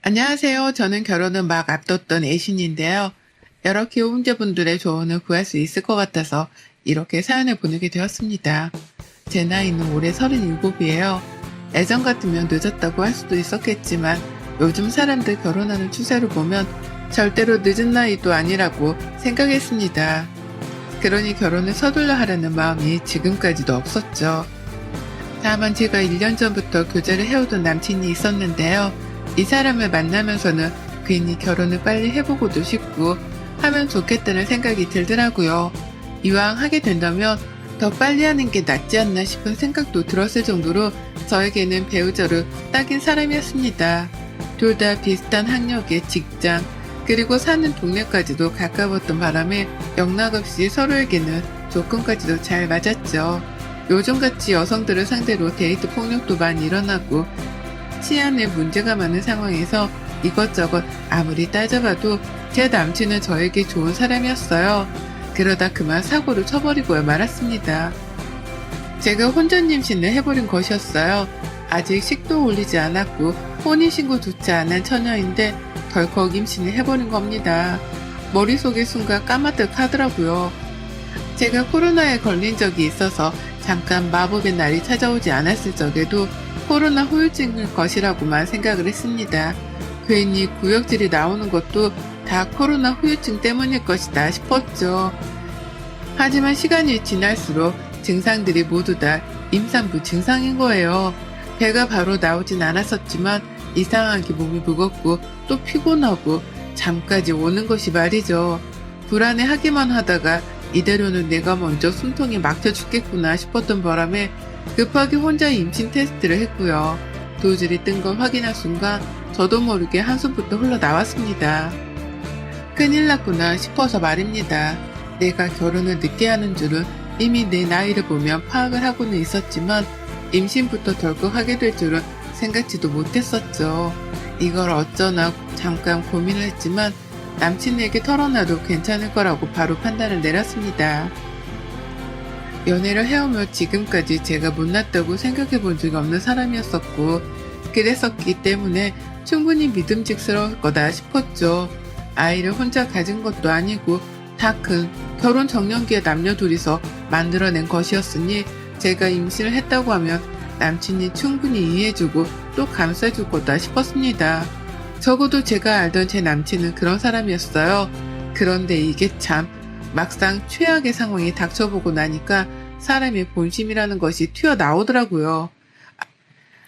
안녕하세요. 저는 결혼을 막 앞뒀던 애신인데요. 여러 기혼자분들의 조언을 구할 수 있을 것 같아서 이렇게 사연을 보내게 되었습니다. 제 나이는 올해 37이에요. 예전 같으면 늦었다고 할 수도 있었겠지만 요즘 사람들 결혼하는 추세를 보면 절대로 늦은 나이도 아니라고 생각했습니다. 그러니 결혼을 서둘러 하려는 마음이 지금까지도 없었죠. 다만 제가 1년 전부터 교제를 해오던 남친이 있었는데요. 이 사람을 만나면서는 괜히 결혼을 빨리 해보고도 싶고 하면 좋겠다는 생각이 들더라고요. 이왕 하게 된다면 더 빨리 하는 게 낫지 않나 싶은 생각도 들었을 정도로 저에게는 배우자로 딱인 사람이었습니다. 둘 다 비슷한 학력의 직장, 그리고 사는 동네까지도 가까웠던 바람에 영락없이 서로에게는 조건까지도 잘 맞았죠. 요즘같이 여성들을 상대로 데이트 폭력도 많이 일어나고 치안에 문제가 많은 상황에서 이것저것 아무리 따져봐도 제 남친은 저에게 좋은 사람이었어요. 그러다 그만 사고를 쳐버리고 말았습니다. 제가 혼전 임신을 해버린 것이었어요. 아직 식도 올리지 않았고 혼인신고조차 안 한 처녀인데 덜컥 임신을 해버린 겁니다. 머릿속이 순간 까마득 하더라고요. 제가 코로나에 걸린 적이 있어서 잠깐 마법의 날이 찾아오지 않았을 적에도 코로나 후유증일 것이라고만 생각을 했습니다. 괜히 구역질이 나오는 것도 다 코로나 후유증 때문일 것이다 싶었죠. 하지만 시간이 지날수록 증상들이 모두 다 임산부 증상인 거예요. 배가 바로 나오진 않았었지만 이상하게 몸이 무겁고 또 피곤하고 잠까지 오는 것이 말이죠. 불안해하기만 하다가 이대로는 내가 먼저 숨통이 막혀 죽겠구나 싶었던 바람에 급하게 혼자 임신 테스트를 했고요. 도질이 뜬 걸 확인한 순간 저도 모르게 한숨부터 흘러나왔습니다. 큰일 났구나 싶어서 말입니다. 내가 결혼을 늦게 하는 줄은 이미 내 나이를 보면 파악을 하고는 있었지만 임신부터 덜컥 하게 될 줄은 생각지도 못했었죠. 이걸 어쩌나 잠깐 고민을 했지만 남친에게 털어놔도 괜찮을 거라고 바로 판단을 내렸습니다. 연애를 해오며 지금까지 제가 못났다고 생각해 본 적이 없는 사람이었었고 그랬었기 때문에 충분히 믿음직스러울 거다 싶었죠. 아이를 혼자 가진 것도 아니고 다 큰 결혼 정년기에 남녀 둘이서 만들어낸 것이었으니 제가 임신을 했다고 하면 남친이 충분히 이해해주고 또 감싸줄 거다 싶었습니다. 적어도 제가 알던 제 남친은 그런 사람이었어요. 그런데 이게 참 막상 최악의 상황이 닥쳐보고 나니까 사람의 본심이라는 것이 튀어나오더라고요.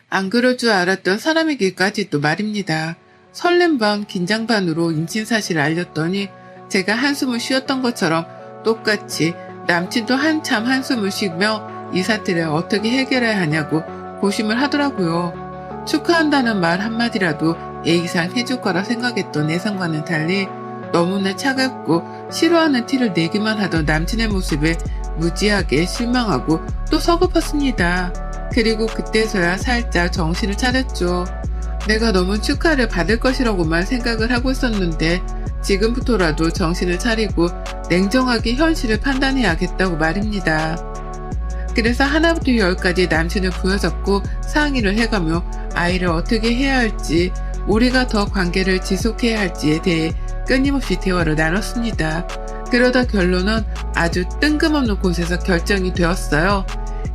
안 그럴 줄 알았던 사람에게까지도 말입니다. 설렘 반 긴장 반으로 임신 사실을 알렸더니 제가 한숨을 쉬었던 것처럼 똑같이 남친도 한참 한숨을 쉬며 이 사태를 어떻게 해결해야 하냐고 고심을 하더라고요. 축하한다는 말 한마디라도 예의상 해줄 거라 생각했던 예상과는 달리 너무나 차갑고 싫어하는 티를 내기만 하던 남친의 모습에 무지하게 실망하고 또 서글펐습니다. 그리고 그때서야 살짝 정신을 차렸죠. 내가 너무 축하를 받을 것이라고만 생각을 하고 있었는데 지금부터라도 정신을 차리고 냉정하게 현실을 판단해야겠다고 말입니다. 그래서 하나부터 열까지 남친을 부여잡고 상의를 해가며 아이를 어떻게 해야 할지, 우리가 더 관계를 지속해야 할지에 대해 끊임없이 대화를 나눴습니다. 그러다 결론은 아주 뜬금없는 곳에서 결정이 되었어요.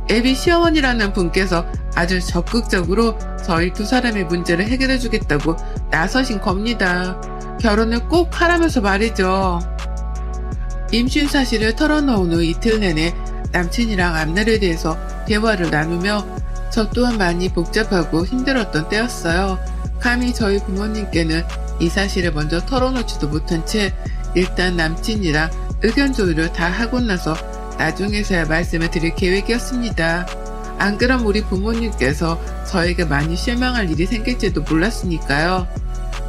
애비 시어머니라는 분께서 아주 적극적으로 저희 두 사람의 문제를 해결해주겠다고 나서신 겁니다. 결혼을 꼭 하라면서 말이죠. 임신 사실을 털어놓은 후 이틀 내내 남친이랑 앞날에 대해서 대화를 나누며 저 또한 많이 복잡하고 힘들었던 때였어요. 감히 저희 부모님께는 이 사실을 먼저 털어놓지도 못한 채 일단 남친이랑 의견 조율을 다 하고 나서 나중에서야 말씀을 드릴 계획이었습니다. 안 그럼 우리 부모님께서 저에게 많이 실망할 일이 생길지도 몰랐으니까요.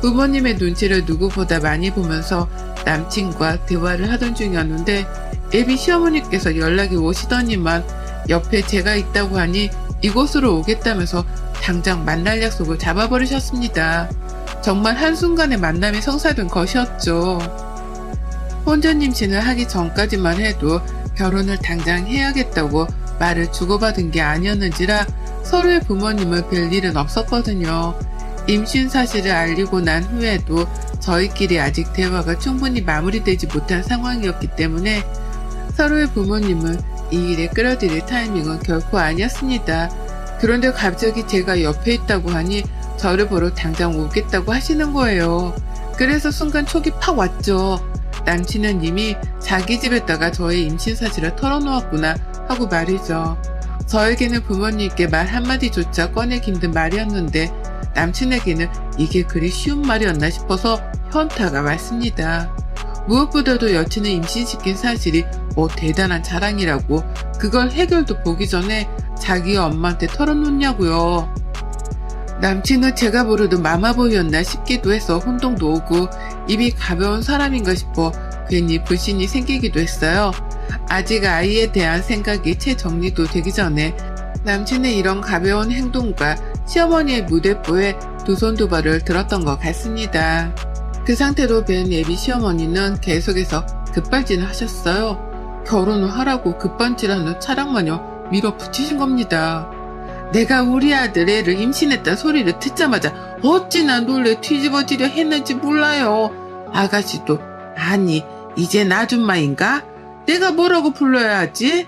부모님의 눈치를 누구보다 많이 보면서 남친과 대화를 하던 중이었는데 애비 시어머니께서 연락이 오시더니만 옆에 제가 있다고 하니 이곳으로 오겠다면서 당장 만날 약속을 잡아버리셨습니다. 정말 한순간에 만남이 성사된 것이었죠. 혼전 임신을 하기 전까지만 해도 결혼을 당장 해야겠다고 말을 주고받은 게 아니었는지라 서로의 부모님을 뵐 일은 없었거든요. 임신 사실을 알리고 난 후에도 저희끼리 아직 대화가 충분히 마무리되지 못한 상황이었기 때문에 서로의 부모님을 이 일에 끌어들일 타이밍은 결코 아니었습니다. 그런데 갑자기 제가 옆에 있다고 하니 저를 보러 당장 오겠다고 하시는 거예요. 그래서 순간 촉이 팍 왔죠. 남친은 이미 자기 집에다가 저의 임신 사실을 털어놓았구나 하고 말이죠. 저에게는 부모님께 말 한마디조차 꺼내기 힘든 말이었는데 남친에게는 이게 그리 쉬운 말이었나 싶어서 현타가 왔습니다. 무엇보다도 여친을 임신시킨 사실이 뭐 대단한 자랑이라고 그걸 해결도 보기 전에 자기 엄마한테 털어놓냐고요. 남친은 제가 모르던 마마보이였나 싶기도 해서 혼동도 오고 입이 가벼운 사람인가 싶어 괜히 불신이 생기기도 했어요. 아직 아이에 대한 생각이 채 정리도 되기 전에 남친의 이런 가벼운 행동과 시어머니의 무대뽀에 두 손 두 발을 들었던 것 같습니다. 그 상태로 뵌 예비 시어머니는 계속해서 급발진을 하셨어요. 결혼을 하라고 급발진하는 차량마냥 밀어붙이신 겁니다. 내가 우리 아들 애를 임신했다 소리를 듣자마자 어찌나 놀래 뒤집어지려 했는지 몰라요. 아가씨도 아니 이젠 아줌마인가? 내가 뭐라고 불러야 하지?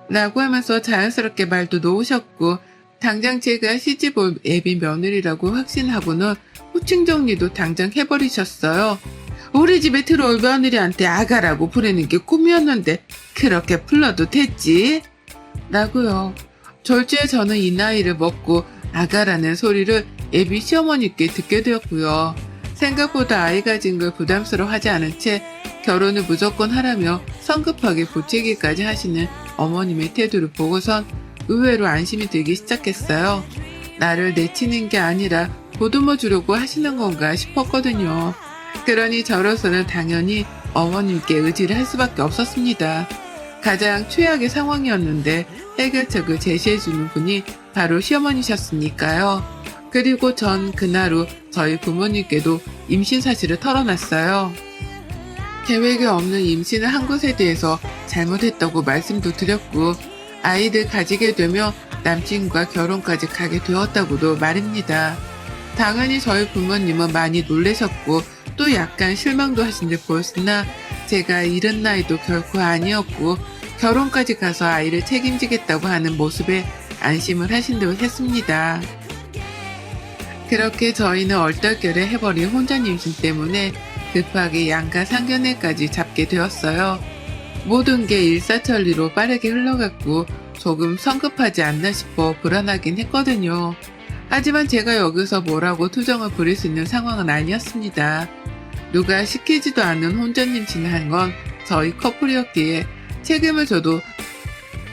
라고 하면서 자연스럽게 말도 놓으셨고 당장 제가 시집올 애비 며느리라고 확신하고는 호칭 정리도 당장 해버리셨어요. 우리 집에 들어올 며느리한테 아가라고 부르는 게 꿈이었는데 그렇게 불러도 됐지? 라고요. 졸지에 저는 이 나이를 먹고 아가라는 소리를 애비 시어머니께 듣게 되었고요. 생각보다 아이 가진 걸 부담스러워하지 않은 채 결혼을 무조건 하라며 성급하게 부채기까지 하시는 어머님의 태도를 보고선 의외로 안심이 들기 시작했어요. 나를 내치는 게 아니라 보듬어 주려고 하시는 건가 싶었거든요. 그러니 저로서는 당연히 어머님께 의지를 할 수밖에 없었습니다. 가장 최악의 상황이었는데 해결책을 제시해주는 분이 바로 시어머니셨으니까요. 그리고 전 그날 후 저희 부모님께도 임신 사실을 털어놨어요. 계획에 없는 임신을 한 것에 대해서 잘못했다고 말씀도 드렸고 아이를 가지게 되며 남친과 결혼까지 가게 되었다고도 말입니다. 당연히 저희 부모님은 많이 놀라셨고 또 약간 실망도 하신 듯 보였으나 제가 이른 나이도 결코 아니었고 결혼까지 가서 아이를 책임지겠다고 하는 모습에 안심을 하신 듯 했습니다. 그렇게 저희는 얼떨결에 해버린 혼전 임신 때문에 급하게 양가 상견례까지 잡게 되었어요. 모든 게 일사천리로 빠르게 흘러갔고 조금 성급하지 않나 싶어 불안하긴 했거든요. 하지만 제가 여기서 뭐라고 투정을 부릴 수 있는 상황은 아니었습니다. 누가 시키지도 않은 혼전 임신을 한 건 저희 커플이었기에 책임을 져도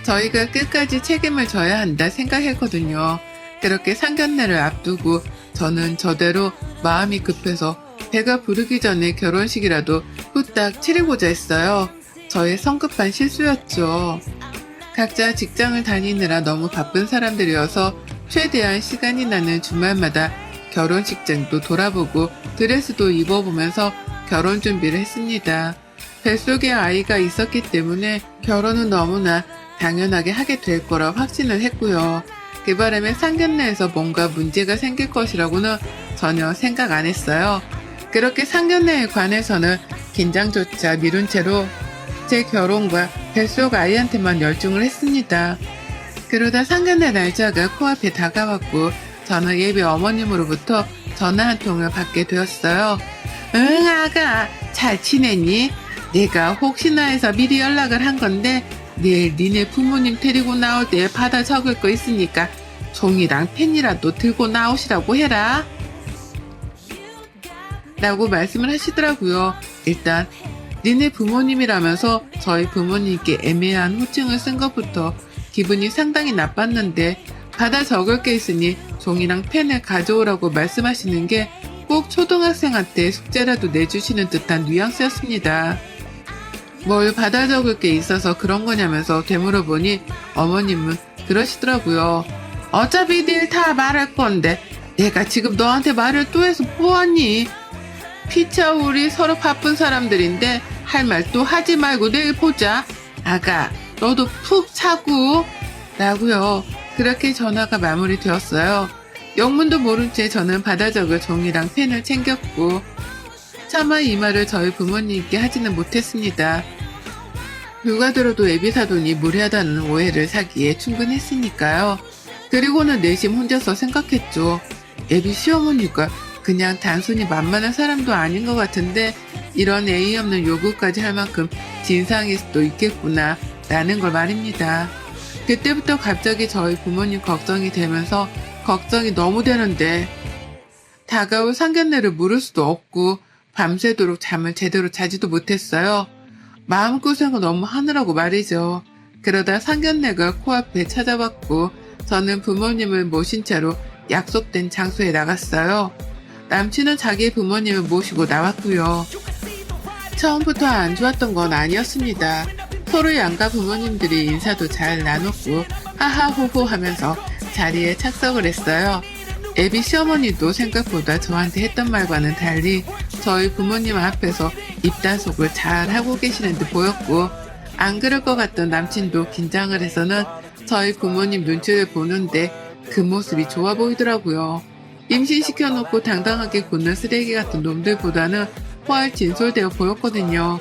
저희가 끝까지 책임을 져야 한다 생각했거든요. 그렇게 상견례를 앞두고 저는 저대로 마음이 급해서 배가 부르기 전에 결혼식이라도 후딱 치르고자 했어요. 저의 성급한 실수였죠. 각자 직장을 다니느라 너무 바쁜 사람들이어서 최대한 시간이 나는 주말마다 결혼식장도 돌아보고 드레스도 입어보면서 결혼 준비를 했습니다. 뱃속에 아이가 있었기 때문에 결혼은 너무나 당연하게 하게 될 거라 확신을 했고요. 그 바람에 상견례에서 뭔가 문제가 생길 것이라고는 전혀 생각 안 했어요. 그렇게 상견례에 관해서는 긴장조차 미룬 채로 제 결혼과 뱃속 아이한테만 열중을 했습니다. 그러다 상견례 날짜가 코앞에 다가왔고 저는 예비 어머님으로부터 전화 한 통을 받게 되었어요. 응 아가 잘 지냈니? 내가 혹시나 해서 미리 연락을 한 건데 내일 니네 부모님 데리고 나올 때 받아 적을 거 있으니까 종이랑 펜이라도 들고 나오시라고 해라 라고 말씀을 하시더라고요. 일단 니네 부모님이라면서 저희 부모님께 애매한 호칭을 쓴 것부터 기분이 상당히 나빴는데 받아 적을 게 있으니 종이랑 펜을 가져오라고 말씀하시는 게 꼭 초등학생한테 숙제라도 내주시는 듯한 뉘앙스였습니다. 뭘 받아 적을 게 있어서 그런 거냐면서 되물어보니 어머님은 그러시더라고요. 어차피 일 다 말할 건데 내가 지금 너한테 말을 또 해서 뭐하니? 피차 우리 서로 바쁜 사람들인데 할 말 또 하지 말고 내일 보자. 아가 너도 푹 자고 라고요. 그렇게 전화가 마무리되었어요. 영문도 모른 채 저는 받아 적을 종이랑 펜을 챙겼고 차마 이 말을 저희 부모님께 하지는 못했습니다. 누가 들어도 애비 사돈이 무례하다는 오해를 사기에 충분했으니까요. 그리고는 내심 혼자서 생각했죠. 애비 시어머니가 그냥 단순히 만만한 사람도 아닌 것 같은데 이런 예의 없는 요구까지 할 만큼 진상일 수도 있겠구나 라는 걸 말입니다. 그때부터 갑자기 저희 부모님 걱정이 되면서 걱정이 너무 되는데 다가올 상견례를 물을 수도 없고 밤새도록 잠을 제대로 자지도 못했어요. 마음고생을 너무 하느라고 말이죠. 그러다 상견례가 코앞에 찾아왔고 저는 부모님을 모신 채로 약속된 장소에 나갔어요. 남친은 자기 부모님을 모시고 나왔고요. 처음부터 안 좋았던 건 아니었습니다. 서로 양가 부모님들이 인사도 잘 나눴고 하하호호 하면서 자리에 착석을 했어요. 애비 시어머니도 생각보다 저한테 했던 말과는 달리 저희 부모님 앞에서 입단속을 잘 하고 계시는 듯 보였고 안 그럴 것 같던 남친도 긴장을 해서는 저희 부모님 눈치를 보는데 그 모습이 좋아 보이더라고요. 임신시켜놓고 당당하게 굽는 쓰레기 같은 놈들보다는 훨 진솔되어 보였거든요.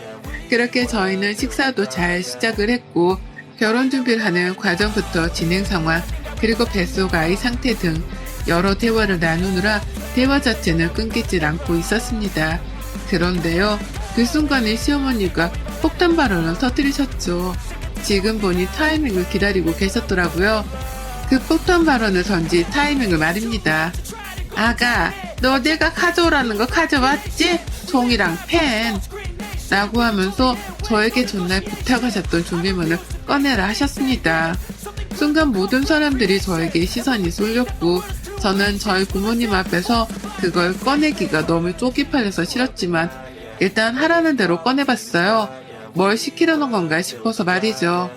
그렇게 저희는 식사도 잘 시작을 했고 결혼 준비를 하는 과정부터 진행 상황 그리고 뱃속 아이 상태 등 여러 대화를 나누느라 대화 자체는 끊기질 않고 있었습니다. 그런데요, 그 순간에 시어머니가 폭탄 발언을 터뜨리셨죠. 지금 보니 타이밍을 기다리고 계셨더라고요. 그 폭탄 발언을 던진 타이밍을 말입니다. 아가, 너 내가 가져오라는 거 가져왔지? 종이랑 펜. 라고 하면서 저에게 전날 부탁하셨던 준비물을 꺼내라 하셨습니다. 순간 모든 사람들이 저에게 시선이 쏠렸고 저는 저희 부모님 앞에서 그걸 꺼내기가 너무 쪽이 팔려서 싫었지만 일단 하라는 대로 꺼내봤어요. 뭘 시키려는 건가 싶어서 말이죠.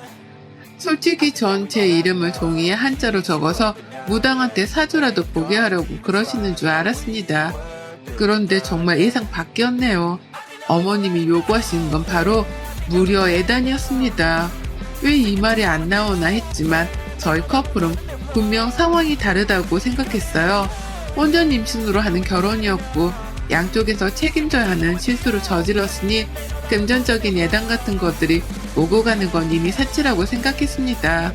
솔직히 전 제 이름을 종이에 한자로 적어서 무당한테 사주라도 보게 하려고 그러시는 줄 알았습니다. 그런데 정말 예상 밖이었네요. 어머님이 요구하시는 건 바로 무려 예단이었습니다. 왜 이 말이 안 나오나 했지만 저희 커플은 분명 상황이 다르다고 생각했어요. 혼전 임신으로 하는 결혼이었고 양쪽에서 책임져야 하는 실수를 저질렀으니 금전적인 예단 같은 것들이 오고 가는 건 이미 사치라고 생각했습니다.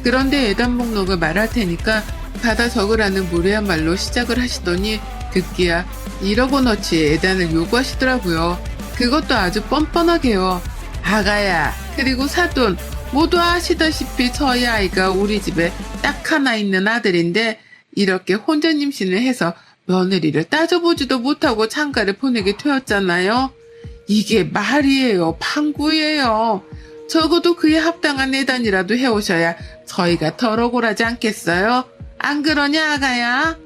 그런데 예단 목록을 말할 테니까 받아 적으라는 무례한 말로 시작을 하시더니 급기야 1억 원어치의 예단을 요구하시더라고요. 그것도 아주 뻔뻔하게요. 아가야, 그리고 사돈, 모두 아시다시피 저희 아이가 우리 집에 딱 하나 있는 아들인데 이렇게 혼전 임신을 해서 며느리를 따져보지도 못하고 장가를 보내게 되었잖아요. 이게 말이에요, 방구예요. 적어도 그에 합당한 예단이라도 해오셔야 저희가 덜 억울하지 않겠어요? 안 그러냐, 아가야?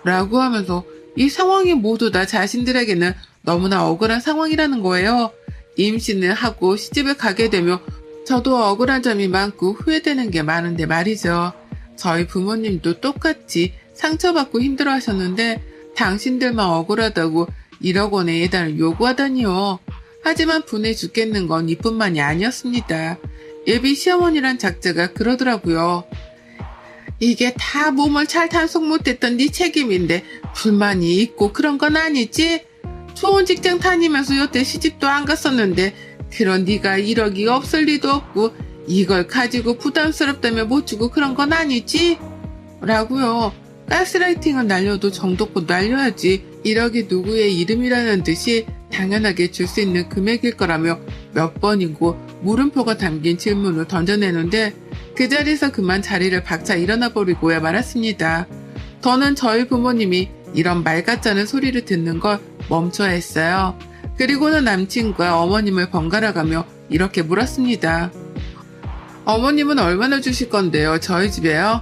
라고 하면서 이 상황이 모두 다 자신들에게는 너무나 억울한 상황이라는 거예요. 임신을 하고 시집을 가게 되며 저도 억울한 점이 많고 후회되는 게 많은데 말이죠. 저희 부모님도 똑같이 상처받고 힘들어 하셨는데 당신들만 억울하다고 1억 원의 예단을 요구하다니요. 하지만 분해 죽겠는 건 이뿐만이 아니었습니다. 예비 시어머니란 작자가 그러더라고요. 이게 다 몸을 잘 단속 못했던 네 책임인데 불만이 있고 그런 건 아니지? 좋은 직장 다니면서 여태 시집도 안 갔었는데 그런 네가 1억이 없을 리도 없고 이걸 가지고 부담스럽다며 못 주고 그런 건 아니지? 라고요. 가스라이팅을 날려도 정도껏 날려야지 1억이 누구의 이름이라는 듯이 당연하게 줄 수 있는 금액일 거라며 몇 번이고 물음표가 담긴 질문을 던져내는데 그 자리에서 그만 자리를 박차 일어나 버리고야 말았습니다. 저는 저희 부모님이 이런 말 같자는 소리를 듣는 걸 멈춰야 했어요. 그리고는 남친과 어머님을 번갈아 가며 이렇게 물었습니다. 어머님은 얼마나 주실 건데요, 저희 집에요?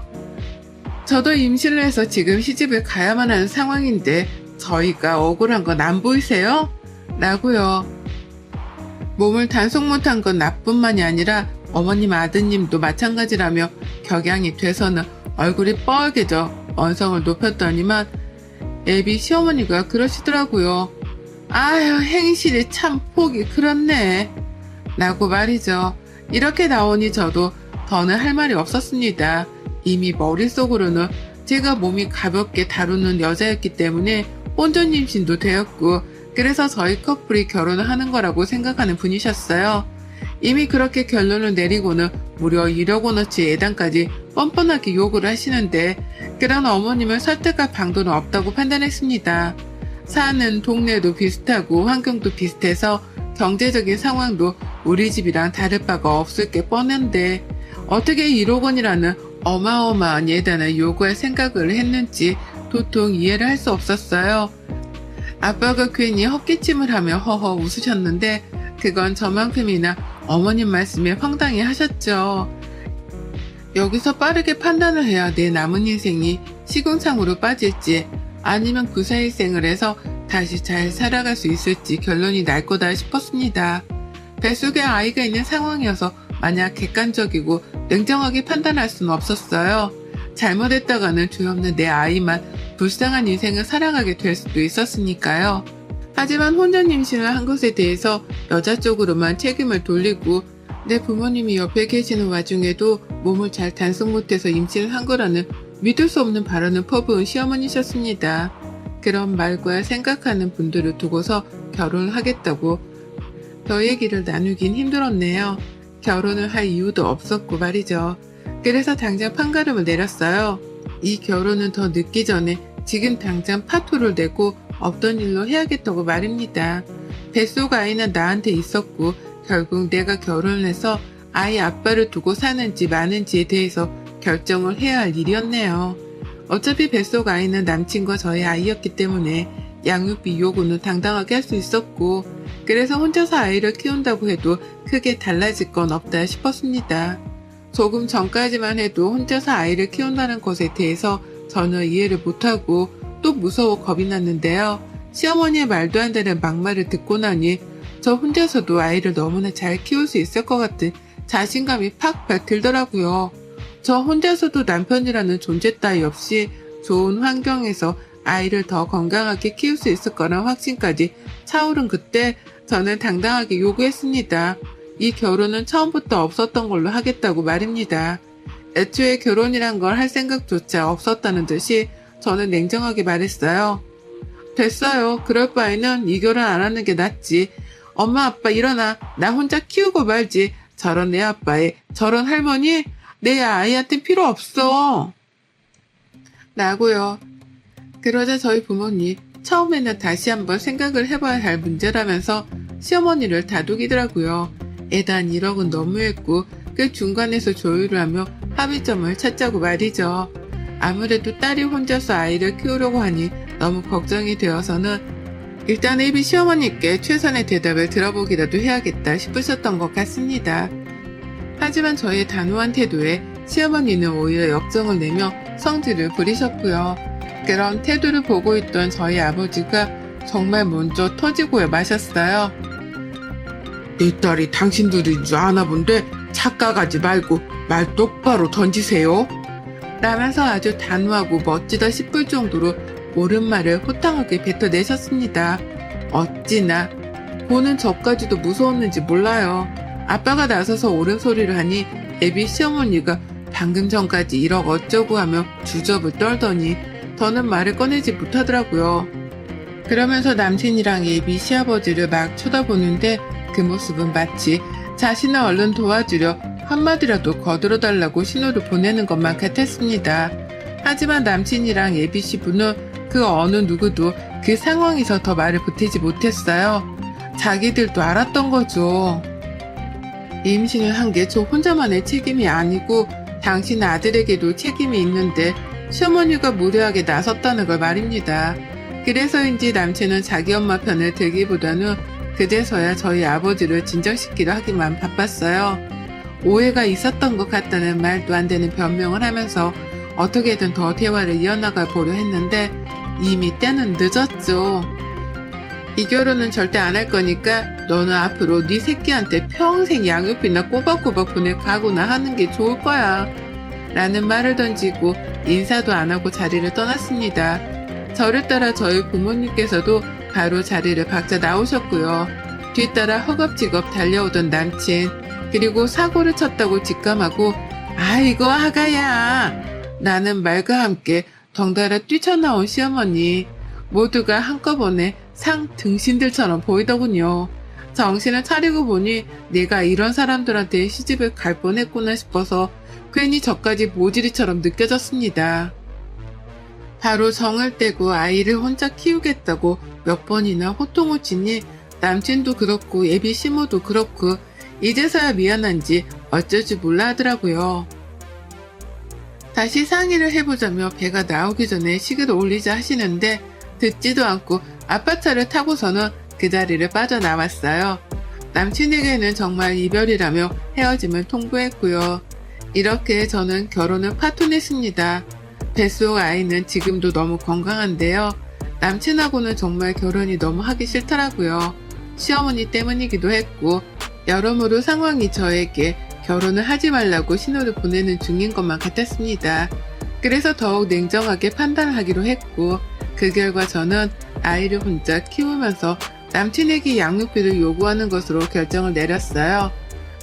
저도 임신을 해서 지금 시집을 가야만 하는 상황인데 저희가 억울한 건 안 보이세요? 라고요. 몸을 단속 못한 건 나뿐만이 아니라 어머님 아드님도 마찬가지라며 격양이 돼서는 얼굴이 뻘개져 언성을 높였더니만 애비 시어머니가 그러시더라고요. 아휴, 행실이 참 폭이 그렇네. 라고 말이죠. 이렇게 나오니 저도 더는 할 말이 없었습니다. 이미 머릿속으로는 제가 몸이 가볍게 다루는 여자였기 때문에 혼전 임신도 되었고, 그래서 저희 커플이 결혼을 하는 거라고 생각하는 분이셨어요. 이미 그렇게 결론을 내리고는 무려 1억 원어치 예단까지 뻔뻔하게 요구를 하시는데, 그런 어머님을 설득할 방도는 없다고 판단했습니다. 사는 동네도 비슷하고 환경도 비슷해서 경제적인 상황도 우리 집이랑 다를 바가 없을 게 뻔한데 어떻게 1억 원이라는 어마어마한 예단을 요구할 생각을 했는지 도통 이해를 할 수 없었어요. 아빠가 괜히 헛기침을 하며 허허 웃으셨는데 그건 저만큼이나 어머님 말씀에 황당해 하셨죠. 여기서 빠르게 판단을 해야 내 남은 인생이 시궁창으로 빠질지 아니면 그 사이 생을 해서 다시 잘 살아갈 수 있을지 결론이 날 거다 싶었습니다. 뱃속에 아이가 있는 상황이어서 마냥 객관적이고 냉정하게 판단할 수는 없었어요. 잘못했다가는 죄 없는 내 아이만 불쌍한 인생을 살아가게 될 수도 있었으니까요. 하지만 혼전 임신을 한 것에 대해서 여자 쪽으로만 책임을 돌리고 내 부모님이 옆에 계시는 와중에도 몸을 잘 단속 못해서 임신을 한 거라는 믿을 수 없는 발언을 퍼부은 시어머니셨습니다. 그런 말과 생각하는 분들을 두고서 결혼을 하겠다고 저 얘기를 나누긴 힘들었네요. 결혼을 할 이유도 없었고 말이죠. 그래서 당장 판가름을 내렸어요. 이 결혼은 더 늦기 전에 지금 당장 파토를 내고 없던 일로 해야겠다고 말입니다. 뱃속 아이는 나한테 있었고 결국 내가 결혼을 해서 아이 아빠를 두고 사는지 마는지에 대해서 결정을 해야 할 일이었네요. 어차피 뱃속 아이는 남친과 저의 아이였기 때문에 양육비 요구는 당당하게 할 수 있었고 그래서 혼자서 아이를 키운다고 해도 크게 달라질 건 없다 싶었습니다. 조금 전까지만 해도 혼자서 아이를 키운다는 것에 대해서 전혀 이해를 못하고 또 무서워 겁이 났는데요. 시어머니의 말도 안 되는 막말을 듣고 나니 저 혼자서도 아이를 너무나 잘 키울 수 있을 것 같은 자신감이 팍팍 들더라고요. 저 혼자서도 남편이라는 존재 따위 없이 좋은 환경에서 아이를 더 건강하게 키울 수 있을 거란 확신까지 차오른 그때 저는 당당하게 요구했습니다. 이 결혼은 처음부터 없었던 걸로 하겠다고 말입니다. 애초에 결혼이란 걸 할 생각조차 없었다는 듯이 저는 냉정하게 말했어요. 됐어요. 그럴 바에는 이 결혼 안 하는 게 낫지. 엄마 아빠 일어나. 나 혼자 키우고 말지. 저런 내 아빠에 저런 할머니? 내 아이한테 필요 없어. 라고요. 그러자 저희 부모님 처음에는 다시 한번 생각을 해봐야 할 문제라면서 시어머니를 다독이더라고요. 애단 1억은 너무했고 그 중간에서 조율을 하며 합의점을 찾자고 말이죠. 아무래도 딸이 혼자서 아이를 키우려고 하니 너무 걱정이 되어서는 일단 애비 시어머니께 최선의 대답을 들어보기라도 해야겠다 싶으셨던 것 같습니다. 하지만 저의 단호한 태도에 시어머니는 오히려 역정을 내며 성질을 부리셨고요. 그런 태도를 보고 있던 저희 아버지가 정말 먼저 터지고야 마셨어요. 내 딸이 당신들인 줄 아나 본데 착각하지 말고 말 똑바로 던지세요. 라면서 아주 단호하고 멋지다 싶을 정도로 옳은 말을 호탕하게 뱉어내셨습니다. 어찌나 보는 저까지도 무서웠는지 몰라요. 아빠가 나서서 옳은 소리를 하니 애비 시어머니가 방금 전까지 1억 어쩌고 하며 주접을 떨더니 더는 말을 꺼내지 못하더라고요. 그러면서 남친이랑 애비 시아버지를 막 쳐다보는데 그 모습은 마치 자신을 얼른 도와주려 한마디라도 거들어달라고 신호를 보내는 것만 같았습니다. 하지만 남친이랑 애비 시부는 그 어느 누구도 그 상황에서 더 말을 보태지 못했어요. 자기들도 알았던 거죠. 임신을 한 게 저 혼자만의 책임이 아니고 당신 아들에게도 책임이 있는데 시어머니가 무례하게 나섰다는 걸 말입니다. 그래서인지 남친은 자기 엄마 편을 들기보다는 그제서야 저희 아버지를 진정시키려 하기만 바빴어요. 오해가 있었던 것 같다는 말도 안 되는 변명을 하면서 어떻게든 더 대화를 이어나가 보려 했는데 이미 때는 늦었죠. 이 결혼은 절대 안 할 거니까 너는 앞으로 네 새끼한테 평생 양육비나 꼬박꼬박 보낼 각오나 하는 게 좋을 거야. 라는 말을 던지고 인사도 안 하고 자리를 떠났습니다. 저를 따라 저희 부모님께서도 바로 자리를 박차 나오셨고요. 뒤따라 허겁지겁 달려오던 남친, 그리고 사고를 쳤다고 직감하고 아이고 아가야 라는 말과 함께 덩달아 뛰쳐나온 시어머니. 모두가 한꺼번에 상 등신들처럼 보이더군요. 정신을 차리고 보니 내가 이런 사람들한테 시집을 갈 뻔했구나 싶어서 괜히 저까지 모질이처럼 느껴졌습니다. 바로 정을 떼고 아이를 혼자 키우겠다고 몇 번이나 호통을 치니 남친도 그렇고 예비 시모도 그렇고 이제서야 미안한지 어쩔 줄 몰라 하더라고요. 다시 상의를 해보자며 배가 나오기 전에 식을 올리자 하시는데 듣지도 않고 아빠차를 타고서는 그 자리를 빠져나왔어요. 남친에게는 정말 이별이라며 헤어짐을 통보했고요. 이렇게 저는 결혼을 파토냈습니다. 뱃속 아이는 지금도 너무 건강한데요. 남친하고는 정말 결혼이 너무 하기 싫더라고요. 시어머니 때문이기도 했고 여러모로 상황이 저에게 결혼을 하지 말라고 신호를 보내는 중인 것만 같았습니다. 그래서 더욱 냉정하게 판단하기로 했고 그 결과 저는 아이를 혼자 키우면서 남친에게 양육비를 요구하는 것으로 결정을 내렸어요.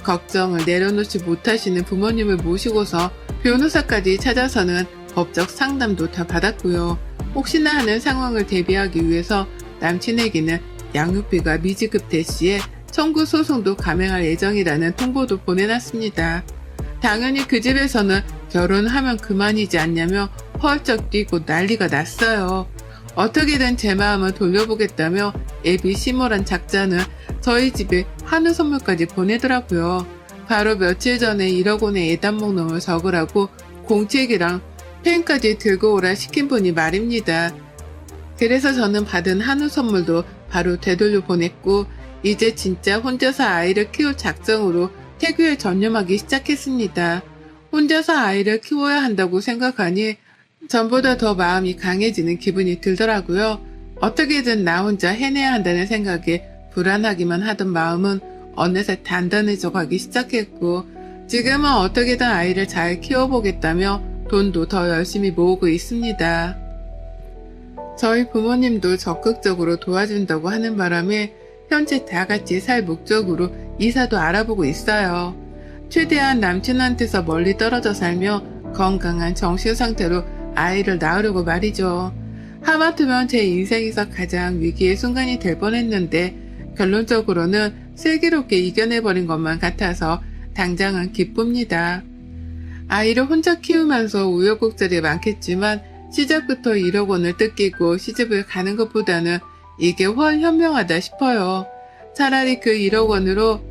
걱정을 내려놓지 못하시는 부모님을 모시고서 변호사까지 찾아서는 법적 상담도 다 받았고요. 혹시나 하는 상황을 대비하기 위해서 남친에게는 양육비가 미지급 시에 청구 소송도 감행할 예정이라는 통보도 보내놨습니다. 당연히 그 집에서는 결혼하면 그만이지 않냐며 펄쩍 뛰고 난리가 났어요. 어떻게든 제 마음을 돌려보겠다며 애비 시모란 작자는 저희 집에 한우 선물까지 보내더라고요. 바로 며칠 전에 1억 원의 예단목록을 적으라고 공책이랑 펜까지 들고 오라 시킨 분이 말입니다. 그래서 저는 받은 한우 선물도 바로 되돌려 보냈고 이제 진짜 혼자서 아이를 키울 작정으로 태교에 전념하기 시작했습니다. 혼자서 아이를 키워야 한다고 생각하니 전보다 더 마음이 강해지는 기분이 들더라고요. 어떻게든 나 혼자 해내야 한다는 생각에 불안하기만 하던 마음은 어느새 단단해져 가기 시작했고 지금은 어떻게든 아이를 잘 키워보겠다며 돈도 더 열심히 모으고 있습니다. 저희 부모님도 적극적으로 도와준다고 하는 바람에 현재 다 같이 살 목적으로 이사도 알아보고 있어요. 최대한 남친한테서 멀리 떨어져 살며 건강한 정신 상태로 아이를 낳으려고 말이죠. 하마터면 제 인생에서 가장 위기의 순간이 될 뻔했는데 결론적으로는 슬기롭게 이겨내버린 것만 같아서 당장은 기쁩니다. 아이를 혼자 키우면서 우여곡절이 많겠지만 시작부터 1억 원을 뜯기고 시집을 가는 것보다는 이게 훨 현명하다 싶어요. 차라리 그 1억 원으로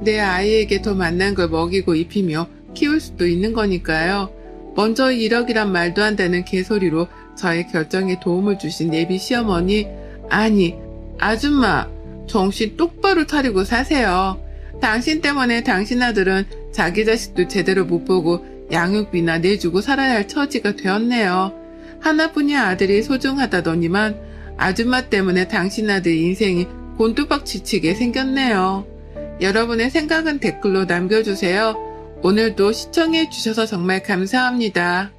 내 아이에게 더 맛난 걸 먹이고 입히며 키울 수도 있는 거니까요. 먼저 1억이란 말도 안 되는 개소리로 저의 결정에 도움을 주신 예비 시어머니, 아니 아줌마 정신 똑바로 차리고 사세요. 당신 때문에 당신 아들은 자기 자식도 제대로 못 보고 양육비나 내주고 살아야 할 처지가 되었네요. 하나뿐인 아들이 소중하다더니만 아줌마 때문에 당신 아들 인생이 곤두박 지치게 생겼네요. 여러분의 생각은 댓글로 남겨주세요. 오늘도 시청해주셔서 정말 감사합니다.